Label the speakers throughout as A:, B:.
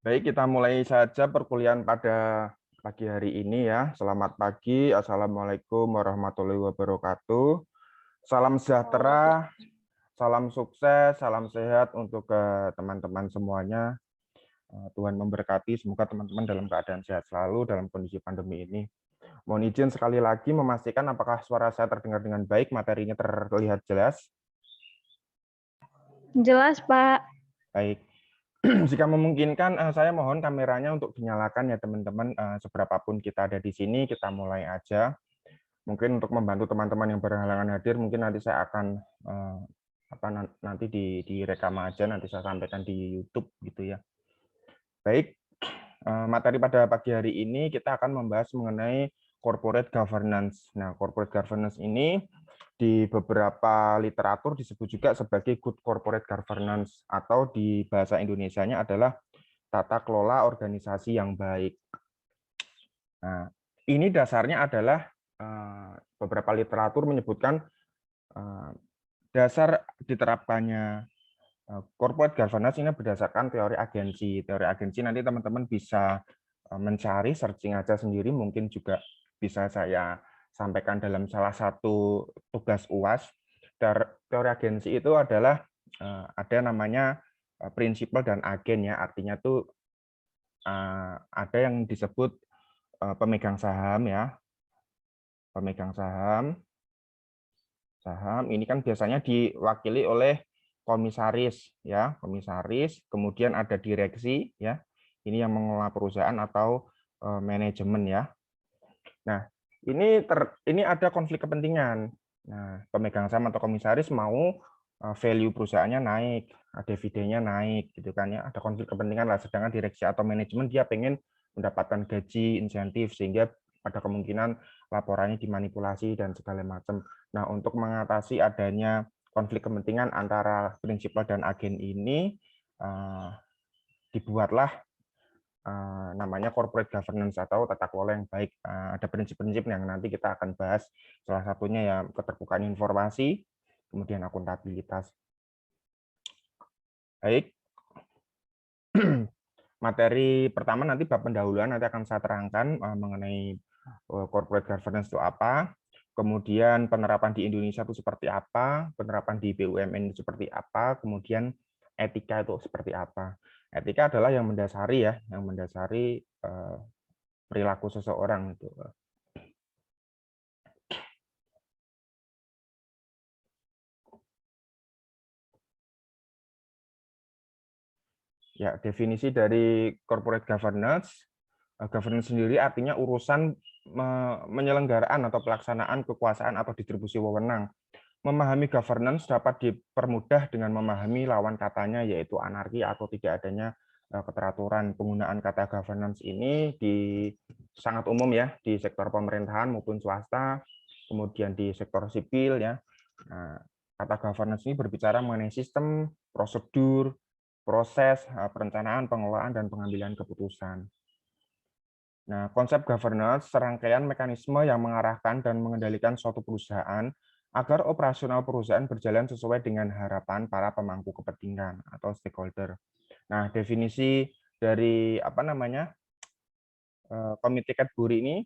A: Baik, kita mulai saja perkuliahan pada pagi hari ini ya. Selamat pagi, Assalamualaikum warahmatullahi wabarakatuh. Salam sejahtera, salam sukses, salam sehat untuk teman-teman semuanya. Tuhan memberkati, semoga teman-teman dalam keadaan sehat selalu dalam kondisi pandemi ini. Mohon izin sekali lagi memastikan apakah suara saya terdengar dengan baik, materinya terlihat jelas.
B: Jelas, Pak.
A: Baik. Jika memungkinkan, saya mohon kameranya untuk dinyalakan ya teman-teman. Seberapapun kita ada di sini, kita mulai aja. Mungkin untuk membantu teman-teman yang berhalangan hadir, mungkin nanti saya akan nanti direkam aja, nanti saya sampaikan di YouTube gitu ya. Baik, materi pada pagi hari ini kita akan membahas mengenai corporate governance. Nah, corporate governance ini di beberapa literatur disebut juga sebagai good corporate governance atau di bahasa Indonesianya adalah tata kelola organisasi yang baik. Nah, ini dasarnya adalah beberapa literatur menyebutkan dasar diterapkannya corporate governance ini berdasarkan teori agensi. Teori agensi nanti teman-teman bisa mencari, searching aja sendiri, mungkin juga bisa saya sampaikan dalam salah satu tugas UAS. Teori agensi itu adalah ada namanya prinsipal dan agen ya, artinya tuh ada yang disebut pemegang saham ya, pemegang saham ini kan biasanya diwakili oleh komisaris ya, komisaris, kemudian ada direksi ya, ini yang mengelola perusahaan atau manajemen ya. Nah, ini ada konflik kepentingan. Nah, pemegang saham atau komisaris mau value perusahaannya naik, dividennya naik gitu kan ya, ada konflik kepentingan lah, sedangkan direksi atau manajemen dia pengen mendapatkan gaji, insentif, sehingga ada kemungkinan laporannya dimanipulasi dan segala macam. Nah, untuk mengatasi adanya konflik kepentingan antara prinsipal dan agen ini, dibuatlah namanya corporate governance atau tata kelola yang baik. Ada prinsip-prinsip yang nanti kita akan bahas. Salah satunya ya keterbukaan informasi, kemudian akuntabilitas. Baik. Materi pertama nanti bab pendahuluan nanti akan saya terangkan mengenai corporate governance itu apa, kemudian penerapan di Indonesia itu seperti apa, penerapan di BUMN itu seperti apa, kemudian etika itu seperti apa. Etika adalah yang mendasari ya, yang mendasari perilaku seseorang itu. Ya, definisi dari corporate governance, governance sendiri artinya urusan penyelenggaraan atau pelaksanaan kekuasaan atau distribusi wewenang. Memahami governance dapat dipermudah dengan memahami lawan katanya, yaitu anarki atau tidak adanya keteraturan. Penggunaan kata governance ini sangat umum ya di sektor pemerintahan maupun swasta, kemudian di sektor sipil ya. Nah, kata governance ini berbicara mengenai sistem, prosedur, proses, perencanaan, pengelolaan, dan pengambilan keputusan. Nah, konsep governance serangkaian mekanisme yang mengarahkan dan mengendalikan suatu perusahaan agar operasional perusahaan berjalan sesuai dengan harapan para pemangku kepentingan atau stakeholder. Nah, definisi dari Komite Cadbury ini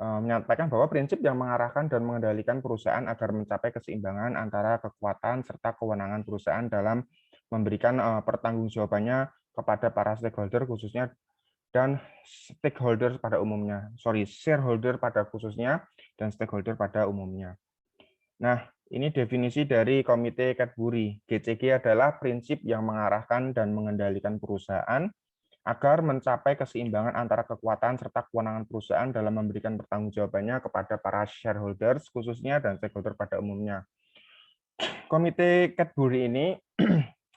A: menyampaikan bahwa prinsip yang mengarahkan dan mengendalikan perusahaan agar mencapai keseimbangan antara kekuatan serta kewenangan perusahaan dalam memberikan pertanggungjawabannya kepada para stakeholder khususnya dan stakeholder pada umumnya. Shareholder pada khususnya dan stakeholder pada umumnya. Nah, ini definisi dari Komite Cadbury. GCG adalah prinsip yang mengarahkan dan mengendalikan perusahaan agar mencapai keseimbangan antara kekuatan serta kewenangan perusahaan dalam memberikan pertanggungjawabannya kepada para shareholders khususnya dan stakeholder pada umumnya. Komite Cadbury ini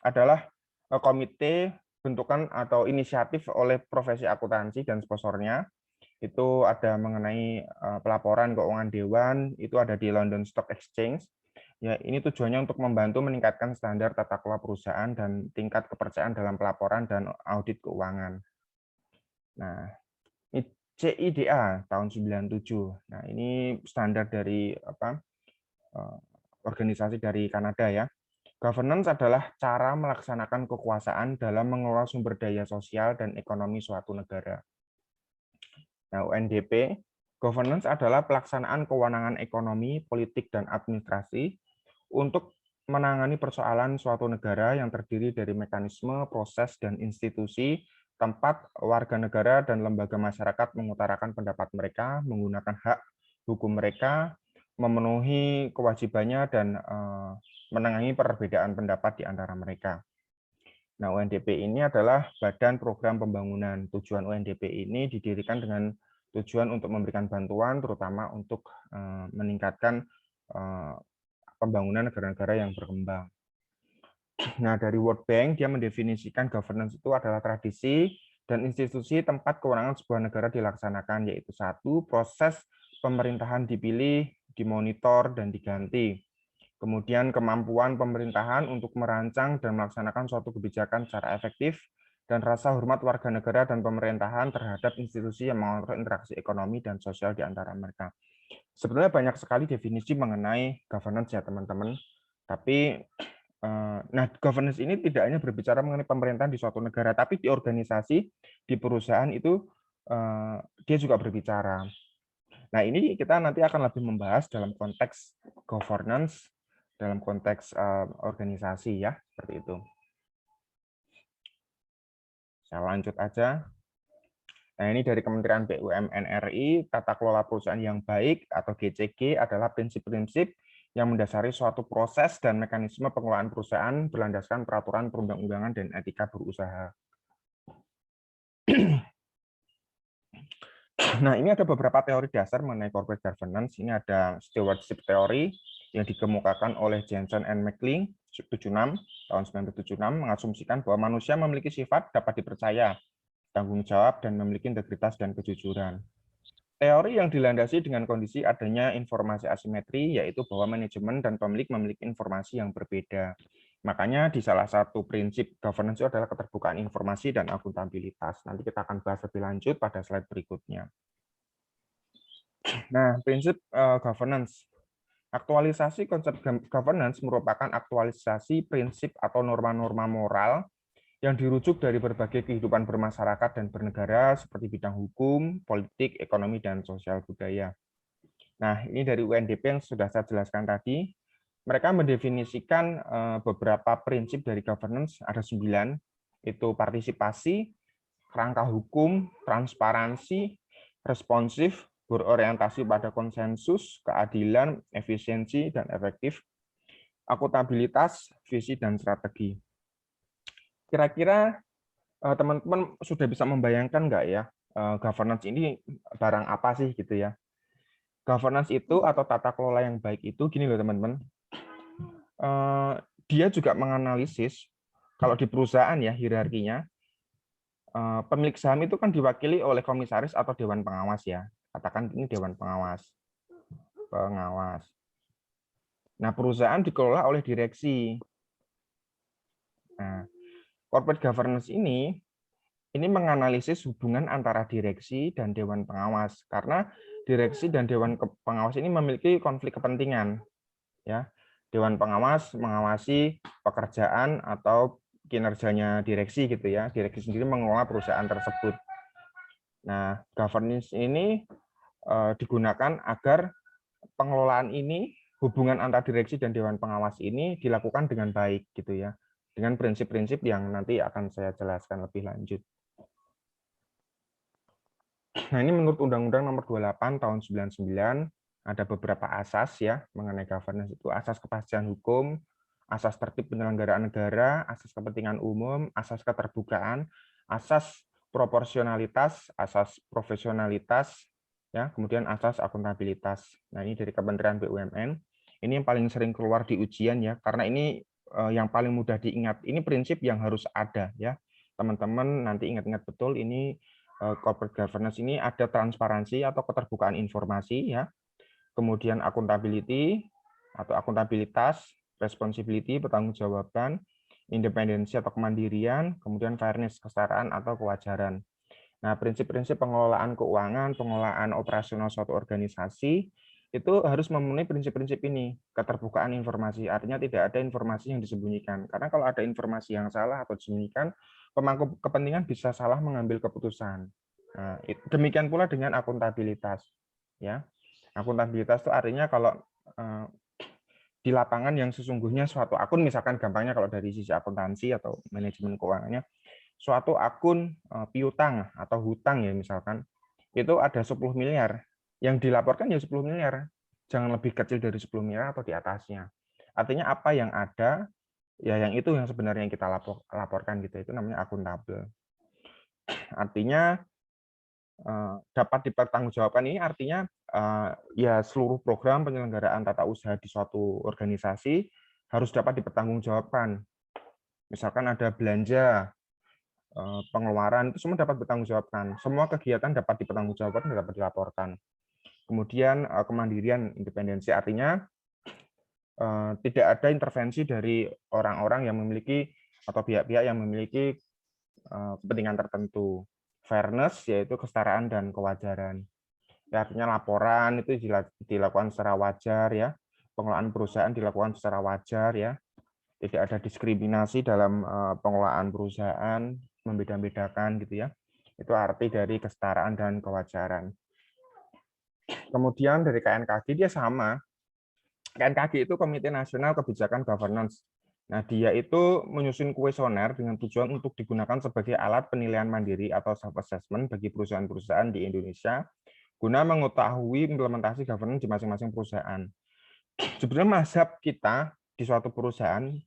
A: adalah komite bentukan atau inisiatif oleh profesi akuntansi dan sponsornya. Itu ada mengenai pelaporan keuangan dewan, itu ada di London Stock Exchange. Ya, ini tujuannya untuk membantu meningkatkan standar tata kelola perusahaan dan tingkat kepercayaan dalam pelaporan dan audit keuangan. Nah, ini CIDA tahun 97. Nah, ini standar dari organisasi dari Kanada ya. Governance adalah cara melaksanakan kekuasaan dalam mengelola sumber daya sosial dan ekonomi suatu negara. Nah, UNDP, governance adalah pelaksanaan kewenangan ekonomi, politik, dan administrasi untuk menangani persoalan suatu negara yang terdiri dari mekanisme, proses, dan institusi tempat warga negara dan lembaga masyarakat mengutarakan pendapat mereka, menggunakan hak hukum mereka, memenuhi kewajibannya, dan menangani perbedaan pendapat di antara mereka. Nah, UNDP ini adalah Badan Program Pembangunan. Tujuan UNDP ini didirikan dengan tujuan untuk memberikan bantuan, terutama untuk meningkatkan pembangunan negara-negara yang berkembang. Nah, dari World Bank, dia mendefinisikan governance itu adalah tradisi dan institusi tempat kewenangan sebuah negara dilaksanakan, yaitu satu, proses pemerintahan dipilih, dimonitor, dan diganti. Kemudian kemampuan pemerintahan untuk merancang dan melaksanakan suatu kebijakan secara efektif, dan rasa hormat warga negara dan pemerintahan terhadap institusi yang mengontrol interaksi ekonomi dan sosial di antara mereka. Sebetulnya banyak sekali definisi mengenai governance ya teman-teman, tapi nah, governance ini tidak hanya berbicara mengenai pemerintahan di suatu negara, tapi di organisasi, di perusahaan itu dia juga berbicara. Nah, ini kita nanti akan lebih membahas dalam konteks governance, dalam konteks organisasi ya, seperti itu. Saya lanjut aja. Nah, ini dari Kementerian BUMN RI, tata kelola perusahaan yang baik atau GCG adalah prinsip-prinsip yang mendasari suatu proses dan mekanisme pengelolaan perusahaan berlandaskan peraturan perundang-undangan dan etika berusaha. Nah, ini ada beberapa teori dasar mengenai corporate governance. Ini ada stewardship theory yang dikemukakan oleh Jensen and McLean 76 tahun 1976 mengasumsikan bahwa manusia memiliki sifat dapat dipercaya, tanggung jawab, dan memiliki integritas dan kejujuran. Teori yang dilandasi dengan kondisi adanya informasi asimetri, yaitu bahwa manajemen dan pemilik memiliki informasi yang berbeda. Makanya di salah satu prinsip governance itu adalah keterbukaan informasi dan akuntabilitas. Nanti kita akan bahas lebih lanjut pada slide berikutnya. Nah, prinsip governance. Aktualisasi konsep governance merupakan aktualisasi prinsip atau norma-norma moral yang dirujuk dari berbagai kehidupan bermasyarakat dan bernegara seperti bidang hukum, politik, ekonomi, dan sosial budaya. Nah, ini dari UNDP yang sudah saya jelaskan tadi. Mereka mendefinisikan beberapa prinsip dari governance, ada 9, itu partisipasi, kerangka hukum, transparansi, responsif, berorientasi pada konsensus, keadilan, efisiensi, dan efektif, akuntabilitas, visi, dan strategi. Kira-kira teman-teman sudah bisa membayangkan nggak ya, governance ini barang apa sih gitu ya? Governance itu atau tata kelola yang baik itu gini loh teman-teman, dia juga menganalisis kalau di perusahaan ya hierarkinya, pemilik saham itu kan diwakili oleh komisaris atau dewan pengawas ya. Katakan ini dewan pengawas. Nah, perusahaan dikelola oleh direksi. Nah, corporate governance ini menganalisis hubungan antara direksi dan dewan pengawas karena direksi dan dewan pengawas ini memiliki konflik kepentingan. Ya, dewan pengawas mengawasi pekerjaan atau kinerjanya direksi gitu ya. Direksi sendiri mengelola perusahaan tersebut. Nah, governance ini digunakan agar pengelolaan ini, hubungan antar direksi dan dewan pengawas ini dilakukan dengan baik gitu ya, dengan prinsip-prinsip yang nanti akan saya jelaskan lebih lanjut. Nah, ini menurut Undang-Undang Nomor 28 Tahun 99 ada beberapa asas ya mengenai governance itu, asas kepastian hukum, asas tertib penyelenggaraan negara, asas kepentingan umum, asas keterbukaan, asas proporsionalitas, asas profesionalitas, ya, kemudian asas akuntabilitas. Nah, ini dari Kementerian BUMN. Ini yang paling sering keluar di ujian ya, karena ini yang paling mudah diingat. Ini prinsip yang harus ada ya. Teman-teman nanti ingat-ingat betul ini corporate governance ini ada transparansi atau keterbukaan informasi ya. Kemudian accountability atau akuntabilitas, responsibility, pertanggungjawaban, independensi atau kemandirian, kemudian fairness, kesetaraan atau kewajaran. Nah, prinsip-prinsip pengelolaan keuangan, pengelolaan operasional suatu organisasi itu harus memenuhi prinsip-prinsip ini, keterbukaan informasi. Artinya tidak ada informasi yang disembunyikan. Karena kalau ada informasi yang salah atau disembunyikan, pemangku kepentingan bisa salah mengambil keputusan. Nah, demikian pula dengan akuntabilitas. Ya, akuntabilitas itu artinya kalau di lapangan yang sesungguhnya suatu akun, misalkan gampangnya kalau dari sisi akuntansi atau manajemen keuangannya, suatu akun piutang atau hutang ya misalkan, itu ada 10 miliar, yang dilaporkan ya 10 miliar, jangan lebih kecil dari 10 miliar atau di atasnya. Artinya apa yang ada, ya yang itu yang sebenarnya yang kita laporkan gitu, itu namanya akuntabel. Artinya dapat dipertanggungjawabkan ini artinya ya seluruh program penyelenggaraan tata usaha di suatu organisasi harus dapat dipertanggungjawabkan. Misalkan ada belanja, pengeluaran, itu semua dapat dipertanggungjawabkan. Semua kegiatan dapat dipertanggungjawabkan dan dapat dilaporkan. Kemudian kemandirian, independensi, artinya tidak ada intervensi dari orang-orang yang memiliki atau pihak-pihak yang memiliki kepentingan tertentu. Fairness, yaitu kesetaraan dan kewajaran. Ya, artinya laporan itu dilakukan secara wajar ya, pengelolaan perusahaan dilakukan secara wajar ya, tidak ada diskriminasi dalam pengelolaan perusahaan, membeda-bedakan gitu ya. Itu arti dari kesetaraan dan kewajaran. Kemudian dari KNKG dia sama. KNKG itu Komite Nasional Kebijakan Governance. Nah, dia itu menyusun kuesioner dengan tujuan untuk digunakan sebagai alat penilaian mandiri atau self-assessment bagi perusahaan-perusahaan di Indonesia guna mengetahui implementasi governance di masing-masing perusahaan. Sebenarnya mazhab kita di suatu perusahaan,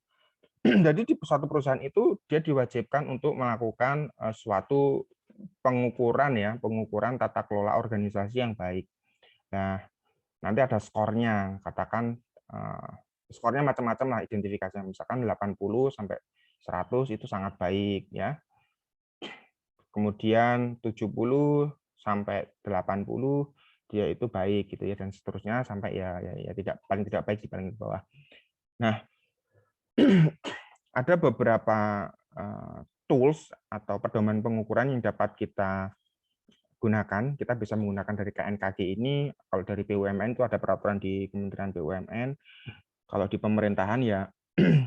A: jadi di suatu perusahaan itu dia diwajibkan untuk melakukan suatu pengukuran ya, pengukuran tata kelola organisasi yang baik. Nah, nanti ada skornya, katakan skornya macam-macam lah identifikasinya, misalkan 80 sampai 100 itu sangat baik ya. Kemudian 70 sampai 80 dia itu baik gitu ya, dan seterusnya sampai ya tidak, paling tidak baik di paling bawah. Nah, ada beberapa tools atau pedoman pengukuran yang dapat kita gunakan. Kita bisa menggunakan dari KNKG ini. Kalau dari BUMN itu ada peraturan di Kementerian BUMN. Kalau di pemerintahan ya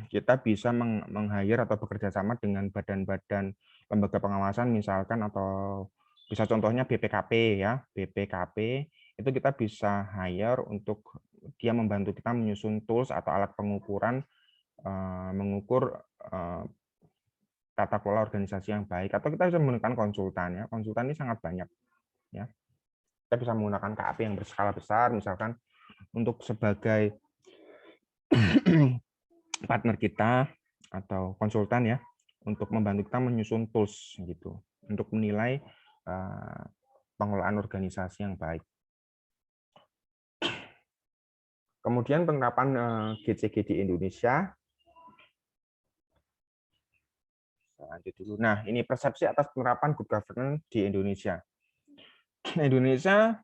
A: kita bisa meng-hire atau bekerja sama dengan badan-badan lembaga pengawasan misalkan, atau bisa contohnya BPKP ya, BPKP itu kita bisa hire untuk dia membantu kita menyusun tools atau alat pengukuran mengukur tata kelola organisasi yang baik, atau kita bisa menggunakan konsultan ya. Konsultan ini sangat banyak ya. Kita bisa menggunakan KAP yang berskala besar misalkan untuk sebagai partner kita atau konsultan ya, untuk membantu kita menyusun tools gitu untuk menilai pengelolaan organisasi yang baik. Kemudian penerapan GCG di Indonesia. Lanjut dulu. Nah, ini persepsi atas penerapan good governance di Indonesia. Indonesia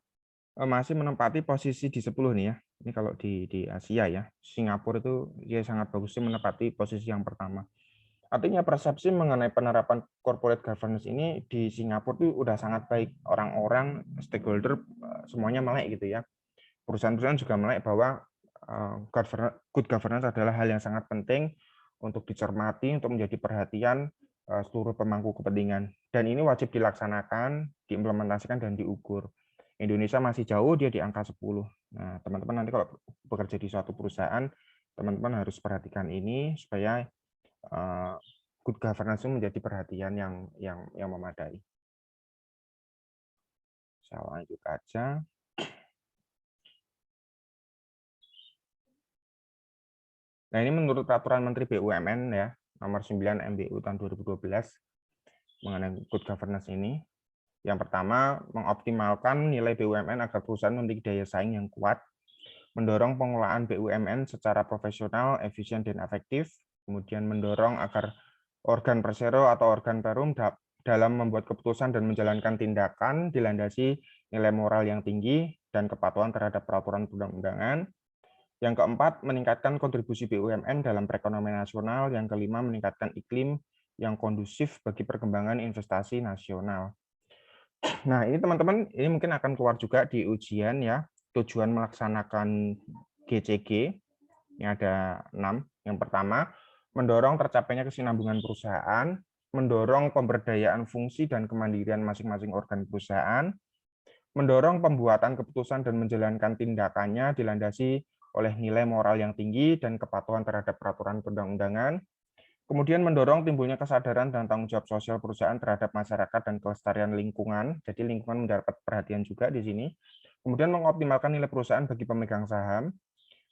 A: masih menempati posisi di 10 nih ya. Ini kalau di Asia ya. Singapura itu dia sangat bagus menempati posisi yang pertama. Artinya persepsi mengenai penerapan corporate governance ini di Singapura itu udah sangat baik. Orang-orang, stakeholder semuanya melek gitu ya. Perusahaan-perusahaan juga melek bahwa good governance adalah hal yang sangat penting untuk dicermati, untuk menjadi perhatian seluruh pemangku kepentingan. Dan ini wajib dilaksanakan, diimplementasikan, dan diukur. Indonesia masih jauh, dia di angka 10. Nah, teman-teman nanti kalau bekerja di suatu perusahaan, teman-teman harus perhatikan ini supaya good governance itu menjadi perhatian yang memadai. Saya lanjut aja. Nah, ini menurut Peraturan Menteri BUMN ya, nomor 9 MBU tahun 2012 mengenai good governance ini. Yang pertama, mengoptimalkan nilai BUMN agar perusahaan memiliki daya saing yang kuat, mendorong pengelolaan BUMN secara profesional, efisien, dan efektif, kemudian mendorong agar organ persero atau organ perum dalam membuat keputusan dan menjalankan tindakan dilandasi nilai moral yang tinggi dan kepatuhan terhadap peraturan perundang-undangan. Yang keempat, meningkatkan kontribusi BUMN dalam perekonomian nasional. Yang kelima, meningkatkan iklim yang kondusif bagi perkembangan investasi nasional. Nah, ini teman-teman, ini mungkin akan keluar juga di ujian ya. tujuan melaksanakan GCG. Ini ada 6. Yang pertama, mendorong tercapainya kesinambungan perusahaan, mendorong pemberdayaan fungsi dan kemandirian masing-masing organ perusahaan, mendorong pembuatan keputusan dan menjalankan tindakannya dilandasi oleh nilai moral yang tinggi dan kepatuhan terhadap peraturan perundang-undangan, kemudian mendorong timbulnya kesadaran dan tanggung jawab sosial perusahaan terhadap masyarakat dan kelestarian lingkungan, jadi lingkungan mendapat perhatian juga di sini, kemudian mengoptimalkan nilai perusahaan bagi pemegang saham,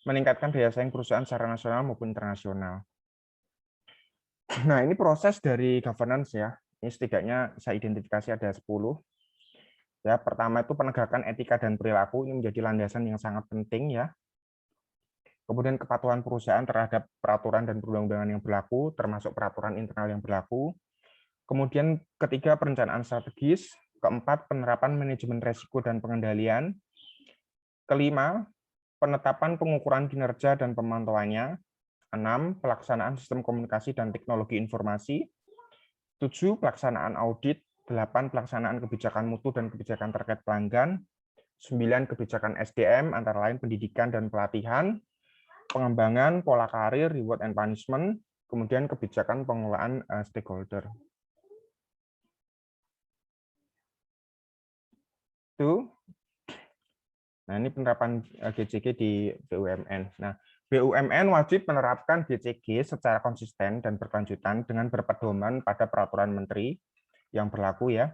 A: meningkatkan daya saing perusahaan secara nasional maupun internasional. Nah, ini proses dari governance ya. Ini setidaknya saya identifikasi ada 10. Ya, pertama itu penegakan etika dan perilaku, ini menjadi landasan yang sangat penting ya. Kemudian kepatuhan perusahaan terhadap peraturan dan perundang-undangan yang berlaku, termasuk peraturan internal yang berlaku. Kemudian ketiga, perencanaan strategis. Keempat, penerapan manajemen resiko dan pengendalian. Kelima, penetapan pengukuran kinerja dan pemantauannya. 6. Pelaksanaan sistem komunikasi dan teknologi informasi. 7. Pelaksanaan audit. 8. Pelaksanaan kebijakan mutu dan kebijakan terkait pelanggan. 9. Kebijakan SDM, antara lain pendidikan dan pelatihan. Pengembangan pola karir, reward and punishment. Kemudian kebijakan pengelolaan stakeholder. Itu. Nah, ini penerapan GCG di BUMN. Nah, BUMN wajib menerapkan GCG secara konsisten dan berkelanjutan dengan berpedoman pada peraturan menteri yang berlaku ya,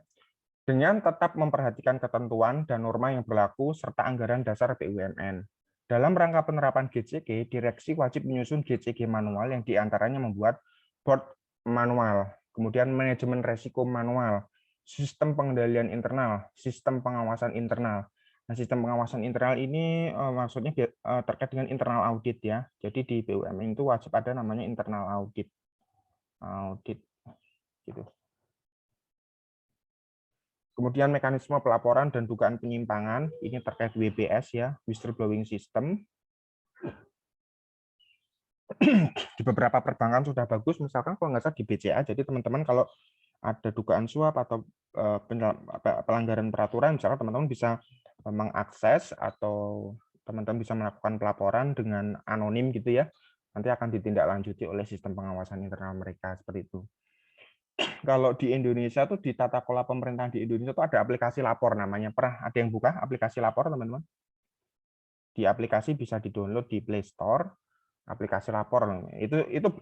A: dengan tetap memperhatikan ketentuan dan norma yang berlaku serta anggaran dasar BUMN. Dalam rangka penerapan GCG, direksi wajib menyusun GCG manual yang diantaranya membuat board manual, kemudian manajemen resiko manual, sistem pengendalian internal, sistem pengawasan internal. Nah, sistem pengawasan internal ini maksudnya terkait dengan internal audit ya. Jadi di BUMN itu wajib ada namanya internal audit. Audit gitu. Kemudian mekanisme pelaporan dan dugaan penyimpangan, ini terkait WBS ya, whistleblowing system. Di beberapa perbankan sudah bagus, misalkan kalau nggak salah di BCA, jadi teman-teman kalau ada dugaan suap atau pelanggaran peraturan, misalkan teman-teman bisa mengakses atau teman-teman bisa melakukan pelaporan dengan anonim gitu ya, nanti akan ditindaklanjuti oleh sistem pengawasan internal mereka seperti itu. Kalau di Indonesia tuh di tata kelola pemerintahan di Indonesia tuh ada aplikasi lapor namanya. Pernah ada yang buka aplikasi lapor, teman-teman? Di aplikasi bisa di-download di Play Store, aplikasi lapor.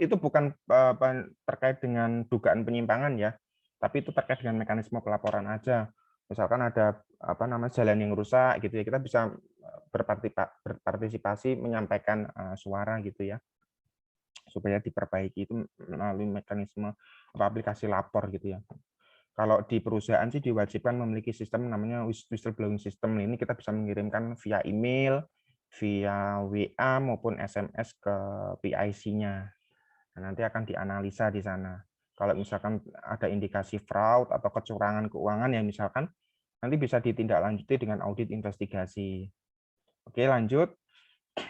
A: Itu bukan terkait dengan dugaan penyimpangan ya, tapi itu terkait dengan mekanisme pelaporan aja. Misalkan ada jalan yang rusak gitu ya, kita bisa berpartisipasi menyampaikan suara gitu ya, supaya diperbaiki itu melalui mekanisme aplikasi lapor gitu ya. Kalau di perusahaan sih diwajibkan memiliki sistem namanya whistleblowing system. Ini kita bisa mengirimkan via email, via WA maupun SMS ke PIC-nya. Nah, nanti akan dianalisa di sana. Kalau misalkan ada indikasi fraud atau kecurangan keuangan yang misalkan nanti bisa ditindaklanjuti dengan audit investigasi. Oke, lanjut.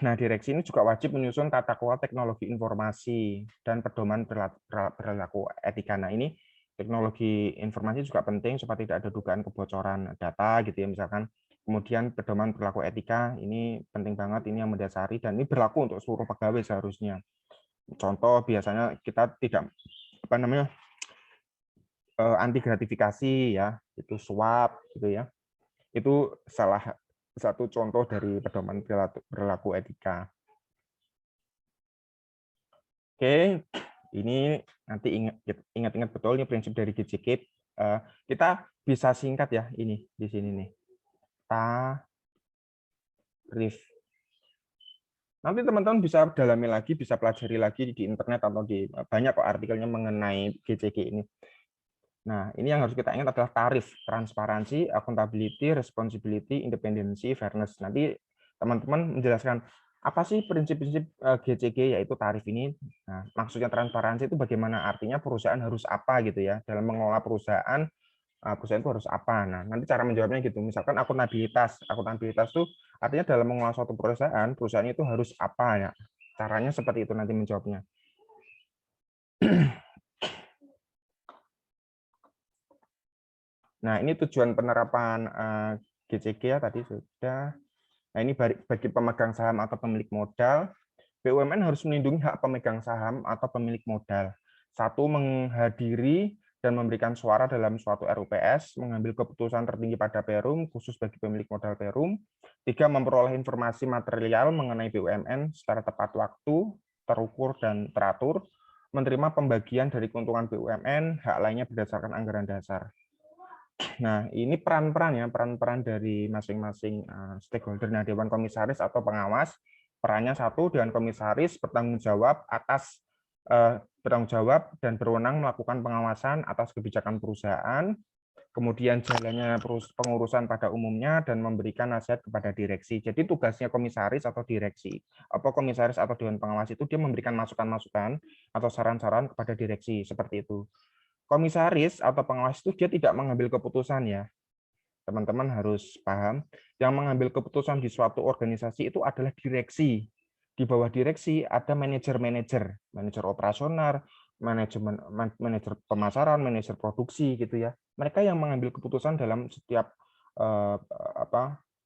A: Nah, direksi ini juga wajib menyusun tata kelola teknologi informasi dan pedoman perilaku etika. Nah, ini teknologi informasi juga penting supaya tidak ada dugaan kebocoran data gitu ya misalkan. Kemudian pedoman perilaku etika ini penting banget, ini yang mendasari dan ini berlaku untuk seluruh pegawai seharusnya. Contoh biasanya kita tidak anti gratifikasi ya, itu suap gitu ya. Itu salah satu contoh dari pedoman perilaku etika. Oke, ini nanti ingat-ingat betul ini prinsip dari GCK. Kita bisa singkat ya ini di sini nih. Tarif. Nanti teman-teman bisa dalami lagi, bisa pelajari lagi di internet atau di banyak kok artikelnya mengenai GCK ini. Nah, ini yang harus kita ingat adalah tarif, transparansi, accountability, responsibility, independency, fairness. Nanti teman-teman menjelaskan apa sih prinsip-prinsip GCG, yaitu tarif ini. Nah, maksudnya transparansi itu bagaimana, artinya perusahaan harus apa gitu ya, dalam mengelola perusahaan, perusahaan itu harus apa. Nah, nanti cara menjawabnya gitu, misalkan akuntabilitas itu artinya dalam mengelola suatu perusahaan, perusahaan itu harus apa ya, caranya seperti itu nanti menjawabnya. Nah, ini tujuan penerapan GCG ya tadi sudah. Nah, ini bagi pemegang saham atau pemilik modal, BUMN harus melindungi hak pemegang saham atau pemilik modal. Satu, menghadiri dan memberikan suara dalam suatu RUPS, mengambil keputusan tertinggi pada Perum, khusus bagi pemilik modal Perum. Tiga, memperoleh informasi material mengenai BUMN secara tepat waktu, terukur, dan teratur. Menerima pembagian dari keuntungan BUMN, hak lainnya berdasarkan anggaran dasar. Nah, ini peran-peran dari masing-masing stakeholder. Nah, Dewan Komisaris atau pengawas, perannya satu, Dewan Komisaris bertanggung jawab dan berwenang melakukan pengawasan atas kebijakan perusahaan, kemudian jalannya pengurusan pada umumnya, dan memberikan nasihat kepada direksi. Jadi tugasnya komisaris atau direksi, apa komisaris atau dewan pengawas itu dia memberikan masukan-masukan atau saran-saran kepada direksi, seperti itu. Komisaris atau pengawas itu dia tidak mengambil keputusan ya. Teman-teman harus paham, yang mengambil keputusan di suatu organisasi itu adalah direksi. Di bawah direksi ada manajer operasional, manajer pemasaran, manajer produksi gitu ya. Mereka yang mengambil keputusan dalam setiap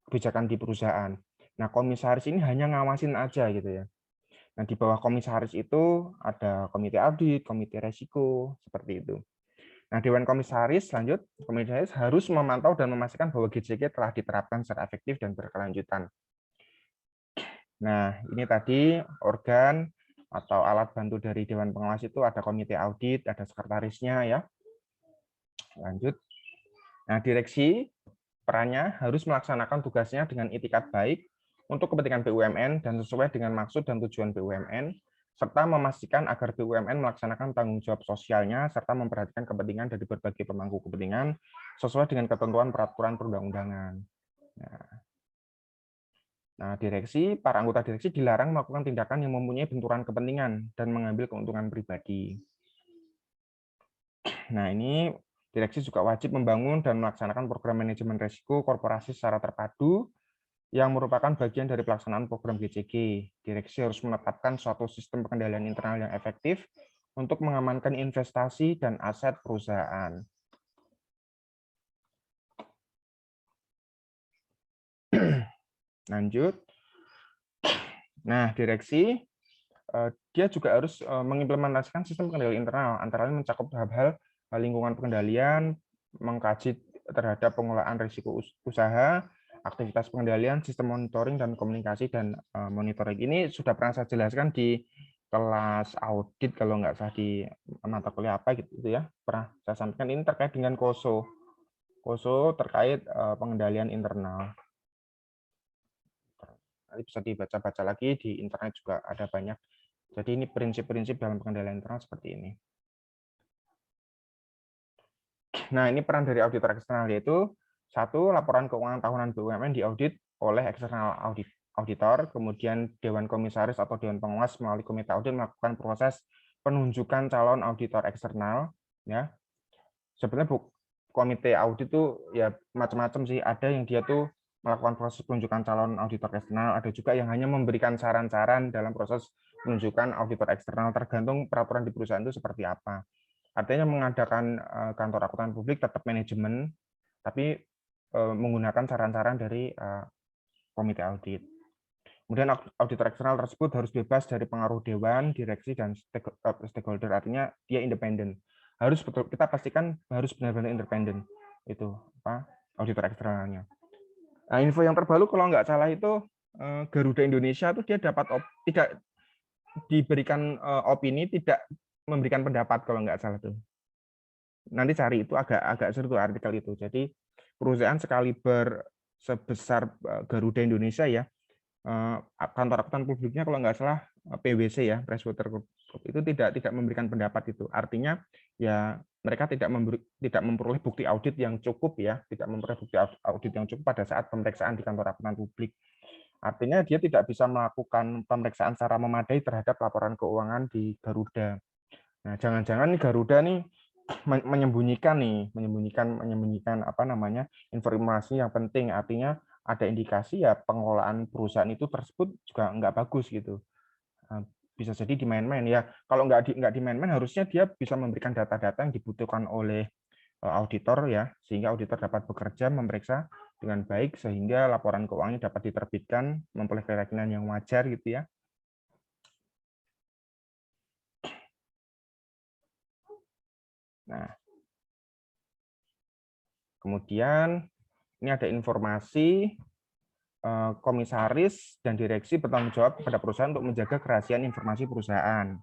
A: kebijakan di perusahaan. Nah, komisaris ini hanya ngawasin aja gitu ya. Nah, di bawah komisaris itu ada komite audit, komite resiko, seperti itu. Nah, Dewan Komisaris komisaris harus memantau dan memastikan bahwa GJK telah diterapkan secara efektif dan berkelanjutan. Nah, ini tadi organ atau alat bantu dari Dewan Pengawas itu ada komite audit, ada sekretarisnya ya. Lanjut. Nah, direksi perannya harus melaksanakan tugasnya dengan itikat baik untuk kepentingan BUMN dan sesuai dengan maksud dan tujuan BUMN, serta memastikan agar BUMN melaksanakan tanggung jawab sosialnya serta memperhatikan kepentingan dari berbagai pemangku kepentingan sesuai dengan ketentuan peraturan perundang-undangan. Nah, para anggota direksi dilarang melakukan tindakan yang mempunyai benturan kepentingan dan mengambil keuntungan pribadi. Nah, ini direksi juga wajib membangun dan melaksanakan program manajemen risiko korporasi secara terpadu yang merupakan bagian dari pelaksanaan program GCG. Direksi harus menetapkan suatu sistem pengendalian internal yang efektif untuk mengamankan investasi dan aset perusahaan. Lanjut. Nah, direksi dia juga harus mengimplementasikan sistem pengendalian internal, antara lain mencakup hal-hal lingkungan pengendalian, mengkaji terhadap pengelolaan risiko usaha, aktivitas pengendalian, sistem monitoring dan komunikasi dan monitoring. Ini sudah pernah saya jelaskan di kelas audit kalau nggak salah di mata kuliah apa gitu ya. Pernah saya sampaikan ini terkait dengan KOSO. KOSO terkait pengendalian internal. Nanti bisa dibaca-baca lagi di internet juga ada banyak. Jadi ini prinsip-prinsip dalam pengendalian internal seperti ini. Nah, ini peran dari auditor eksternal yaitu satu, laporan keuangan tahunan BUMN diaudit oleh eksternal auditor, kemudian Dewan Komisaris atau Dewan Pengawas melalui komite audit melakukan proses penunjukan calon auditor eksternal. Ya, sebenarnya komite audit itu ya macam-macam sih. Ada yang dia tuh melakukan proses penunjukan calon auditor eksternal, ada juga yang hanya memberikan saran-saran dalam proses penunjukan auditor eksternal, tergantung peraturan di perusahaan itu seperti apa. Artinya mengadakan kantor akuntan publik tetap manajemen, tapi menggunakan saran-saran dari komite audit. Kemudian auditor eksternal tersebut harus bebas dari pengaruh dewan, direksi, dan stakeholder. Artinya dia independen. Harus betul, kita pastikan harus benar-benar independen. Itu auditor eksternalnya. Nah, info yang terbaru kalau nggak salah itu Garuda Indonesia itu dia dapat tidak diberikan opini, tidak memberikan pendapat kalau nggak salah tuh. Nanti cari itu agak seru tuh artikel itu. Jadi perusahaan sekaliber sebesar Garuda Indonesia ya, kantor akuntan publiknya kalau nggak salah PwC ya, PricewaterhouseCoopers itu tidak memberikan pendapat itu. Artinya ya mereka tidak memperoleh bukti audit yang cukup ya, tidak memperoleh bukti audit yang cukup pada saat pemeriksaan di kantor akuntan publik. Artinya dia tidak bisa melakukan pemeriksaan secara memadai terhadap laporan keuangan di Garuda. Nah, jangan-jangan nih Garuda nih menyembunyikan apa namanya informasi yang penting. Artinya ada indikasi ya pengelolaan perusahaan itu tersebut juga nggak bagus gitu. Bisa jadi dimain-main ya. Kalau nggak dimain-main, harusnya dia bisa memberikan data-data yang dibutuhkan oleh auditor ya, sehingga auditor dapat bekerja memeriksa dengan baik sehingga laporan keuangannya dapat diterbitkan memperoleh keyakinan yang wajar gitu ya. Nah, kemudian ini ada informasi komisaris dan direksi bertanggung jawab kepada perusahaan untuk menjaga kerahasiaan informasi perusahaan.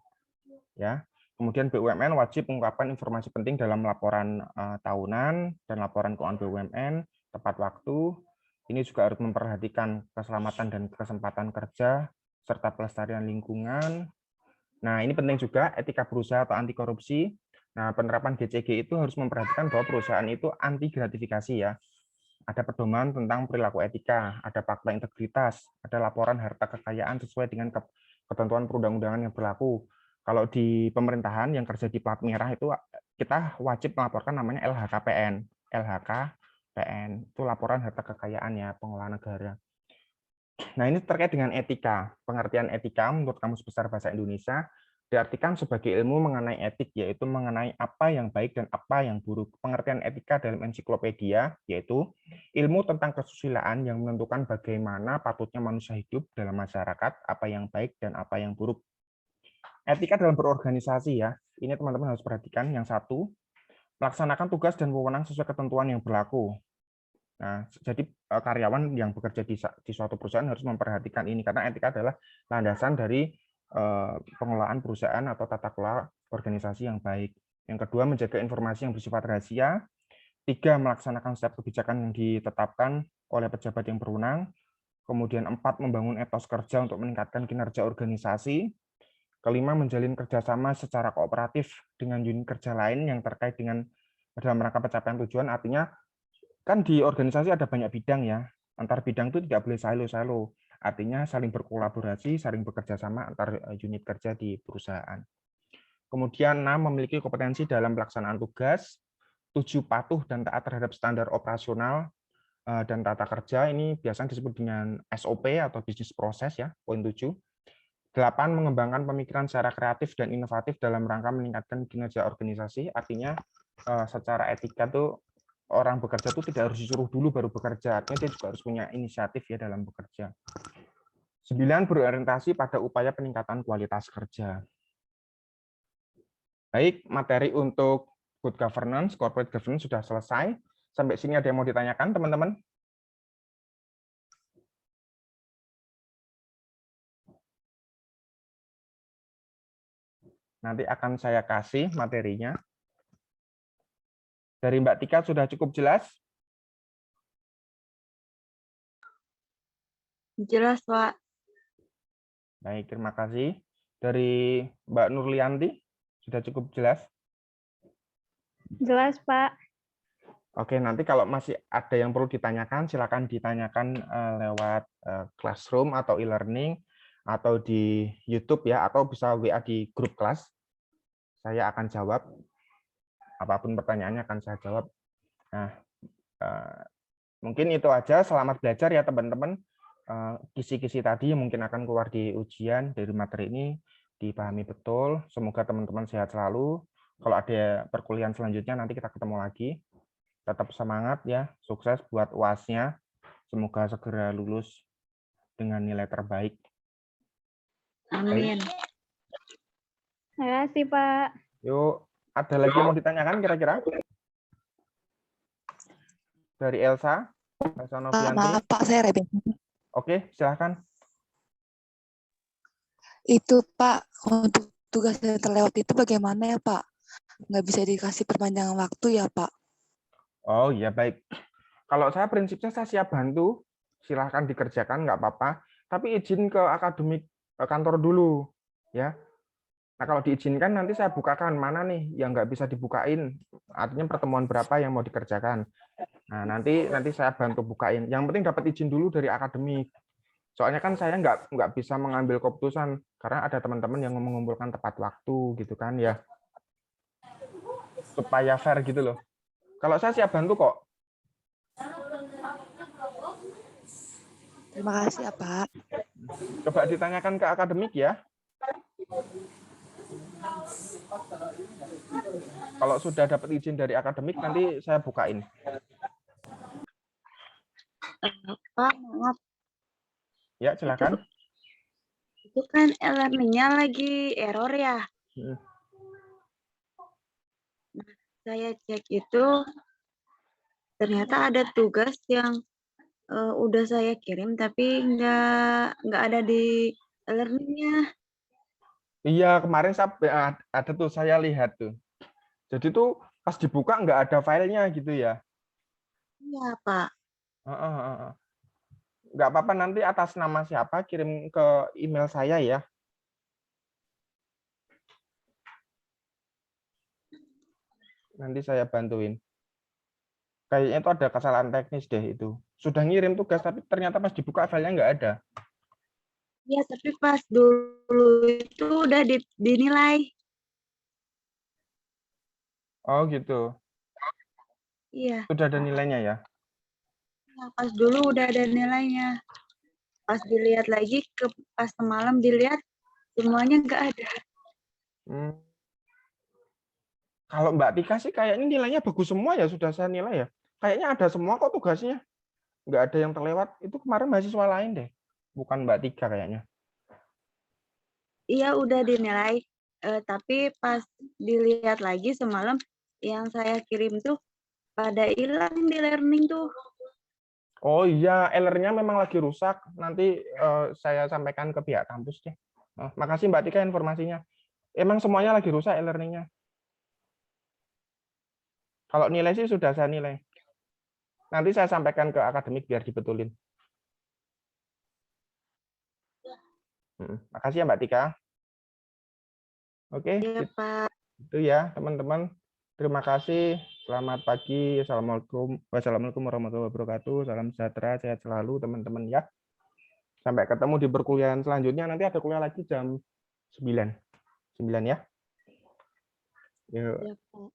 A: Ya. Kemudian BUMN wajib mengungkapkan informasi penting dalam laporan tahunan dan laporan keuangan BUMN tepat waktu. Ini juga harus memperhatikan keselamatan dan kesempatan kerja serta pelestarian lingkungan. Nah, ini penting juga etika berusaha atau anti korupsi. Nah, penerapan GCG itu harus memperhatikan bahwa perusahaan itu anti gratifikasi ya. Ada pedoman tentang perilaku etika, ada fakta integritas, ada laporan harta kekayaan sesuai dengan ketentuan perundang-undangan yang berlaku. Kalau di pemerintahan yang kerja di plat merah itu kita wajib melaporkan namanya LHKPN. LHKPN itu laporan harta kekayaan ya, pengelolaan negara. Nah, ini terkait dengan etika. Pengertian etika menurut Kamus Besar Bahasa Indonesia diartikan sebagai ilmu mengenai etik, yaitu mengenai apa yang baik dan apa yang buruk. Pengertian etika dalam ensiklopedia yaitu ilmu tentang kesusilaan yang menentukan bagaimana patutnya manusia hidup dalam masyarakat, apa yang baik dan apa yang buruk. Etika dalam berorganisasi ya, ini teman-teman harus perhatikan. Yang satu, melaksanakan tugas dan wewenang sesuai ketentuan yang berlaku. Nah, jadi karyawan yang bekerja di suatu perusahaan harus memperhatikan ini karena etika adalah landasan dari pengelolaan perusahaan atau tata kelola organisasi yang baik. Yang kedua, menjaga informasi yang bersifat rahasia. Tiga, melaksanakan setiap kebijakan yang ditetapkan oleh pejabat yang berwenang. Kemudian empat, membangun etos kerja untuk meningkatkan kinerja organisasi. Kelima, menjalin kerjasama secara kooperatif dengan unit kerja lain yang terkait dengan dalam rangka pencapaian tujuan. Artinya kan di organisasi ada banyak bidang ya. Antar bidang itu tidak boleh silo-silo. Artinya saling berkolaborasi, saling bekerja sama antar unit kerja di perusahaan. Kemudian 6, memiliki kompetensi dalam pelaksanaan tugas. 7, patuh dan taat terhadap standar operasional dan tata kerja. Ini biasanya disebut dengan SOP atau business process ya, poin 7. 8, mengembangkan pemikiran secara kreatif dan inovatif dalam rangka meningkatkan kinerja organisasi. Artinya secara etika tuh orang bekerja itu tidak harus disuruh dulu baru bekerja. Artinya dia juga harus punya inisiatif ya dalam bekerja. 9, berorientasi pada upaya peningkatan kualitas kerja. Baik, materi untuk good governance, corporate governance sudah selesai. Sampai sini ada yang mau ditanyakan, teman-teman? Nanti akan saya kasih materinya. Dari Mbak Tika sudah cukup jelas?
B: Jelas, Pak.
A: Baik, terima kasih. Dari Mbak Nurlianti, sudah cukup jelas?
B: Jelas, Pak.
A: Oke, nanti kalau masih ada yang perlu ditanyakan, silakan ditanyakan lewat Classroom atau e-learning, atau di YouTube ya, atau bisa WA di grup kelas. Saya akan jawab. Apapun pertanyaannya akan saya jawab. Nah, mungkin itu aja. Selamat belajar ya teman-teman. Kisi-kisi tadi mungkin akan keluar di ujian dari materi ini dipahami betul. Semoga teman-teman sehat selalu. Kalau ada perkuliahan selanjutnya nanti kita ketemu lagi. Tetap semangat ya. Sukses buat UAS-nya. Semoga segera lulus dengan nilai terbaik.
B: Amin. Terima kasih, Pak.
A: Yuk, ada lagi yang mau ditanyakan kira-kira? Dari Elsa? Elsa Novianti?
C: Maaf Pak, saya Rebecca.
A: Oke, silahkan.
C: Itu Pak, untuk tugas yang terlewat itu bagaimana ya Pak? Nggak bisa dikasih perpanjangan waktu ya Pak?
A: Oh iya, baik. Kalau saya prinsipnya saya siap bantu, silahkan dikerjakan, nggak apa-apa. Tapi izin ke akademik kantor dulu. Ya. Nah, kalau diizinkan nanti saya bukakan mana nih yang nggak bisa dibukain. Artinya pertemuan berapa yang mau dikerjakan. Nah, nanti saya bantu bukain. Yang penting dapat izin dulu dari akademik. Soalnya kan saya nggak bisa mengambil keputusan karena ada teman-teman yang mengumpulkan tepat waktu gitu kan ya. Supaya fair gitu loh. Kalau saya siap bantu kok.
C: Terima kasih ya Pak.
A: Coba ditanyakan ke akademik ya. Kalau sudah dapat izin dari akademik nanti saya bukain.
B: Pak, maaf,
A: Ya, silakan.
B: itu kan e-learning-nya lagi error ya.
A: Hmm.
B: Saya cek itu, ternyata ada tugas yang udah saya kirim, tapi nggak ada di e-learning-nya.
A: Iya, kemarin ada tuh saya lihat tuh. Jadi tuh pas dibuka nggak ada filenya gitu ya.
B: Iya, Pak.
A: Heeh, heeh. Nggak apa-apa, nanti atas nama siapa kirim ke email saya ya. Nanti saya bantuin. Kayaknya itu ada kesalahan teknis deh itu. Sudah ngirim tugas tapi ternyata pas dibuka filenya nggak ada.
B: Iya, tapi pas dulu itu udah dinilai.
A: Oh gitu.
B: Iya,
A: Sudah ada nilainya ya.
B: pas dulu udah ada nilainya. Pas dilihat lagi, pas semalam dilihat, semuanya nggak ada.
A: Hmm. Kalau Mbak Tika sih kayaknya nilainya bagus semua ya, sudah saya nilai ya. Kayaknya ada semua kok tugasnya. Nggak ada yang terlewat. Itu kemarin mahasiswa lain deh. Bukan Mbak Tika kayaknya.
B: Iya, udah dinilai. Tapi pas dilihat lagi semalam, yang saya kirim tuh pada hilang di learning tuh.
A: Oh iya, e-learning-nya memang lagi rusak. Nanti saya sampaikan ke pihak kampus deh. Makasih Mbak Tika informasinya. Emang semuanya lagi rusak e-learning-nya. Kalau nilai sih sudah saya nilai. Nanti saya sampaikan ke akademik biar dibetulin. Makasih ya Mbak Tika. Oke,
B: Iya, Pak.
A: itu ya teman-teman. Terima kasih. Selamat pagi. Wassalamualaikum warahmatullahi wabarakatuh. Salam sejahtera, sehat selalu teman-teman ya. Sampai ketemu di perkuliahan selanjutnya. Nanti ada kuliah lagi jam 9. 9 ya. Yuk.
B: Iya, Pak.